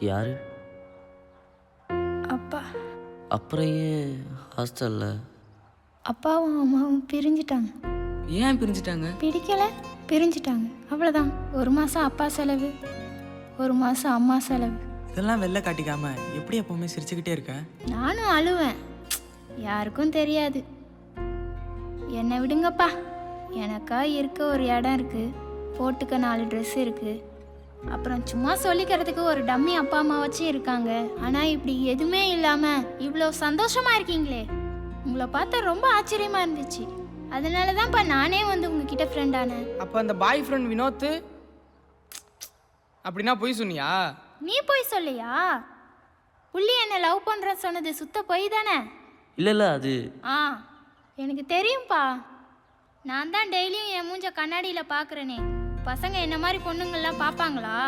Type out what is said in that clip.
யாரு? அப்பா. அப்புறம் ஏன் ஹாஸ்டல்ல? அப்பாவும் அம்மாவும் பிரிஞ்சிட்டாங்க. ஏன் பிரிஞ்சிட்டாங்க? பிடிக்கல, பிரிஞ்சிட்டாங்க. அவ்வளோதான். 1 மாதம் அப்பா செலவு, 1 மாதம் அம்மா செலவு. இதெல்லாம் வெளில காட்டிக்காம எப்படி எப்பவுமே சிரிச்சுக்கிட்டே இருக்க? நானும் அழுவேன், யாருக்கும் தெரியாது. என்னை விடுங்கப்பா, எனக்கா இருக்க ஒரு இடம் இருக்குது, போட்டுக்க 4 ட்ரெஸ் இருக்குது, அப்புறம் சும்மா சொல்லிக்கிறதுக்கு ஒரு டம்மி அப்பா அம்மா வச்சு இருக்காங்க. ஆனால் இப்படி எதுவுமே இல்லாமல் இவ்வளோ சந்தோஷமாக இருக்கீங்களே, உங்களை பார்த்தா ரொம்ப ஆச்சரியமாக இருந்துச்சு. அதனால தான்ப்பா நானே வந்து உங்ககிட்ட ஃப்ரெண்டானேன். அப்போ அந்த பாய் ஃப்ரெண்ட் வினோத் அப்படின்னா போய் சொன்னியா? நீ போய் சொல்லியா? புள்ளி என்ன லவ் பண்ணுறேன்னு சொன்னது சுத்த போய் தானே? இல்லை அது எனக்கு தெரியும்ப்பா. நான் தான் டெய்லியும் என் மூஞ்ச கண்ணாடியில் பார்க்குறேனே. பசங்க என்ன மாதிரி பொண்ணுங்கள்லாம் பார்ப்பாங்களா?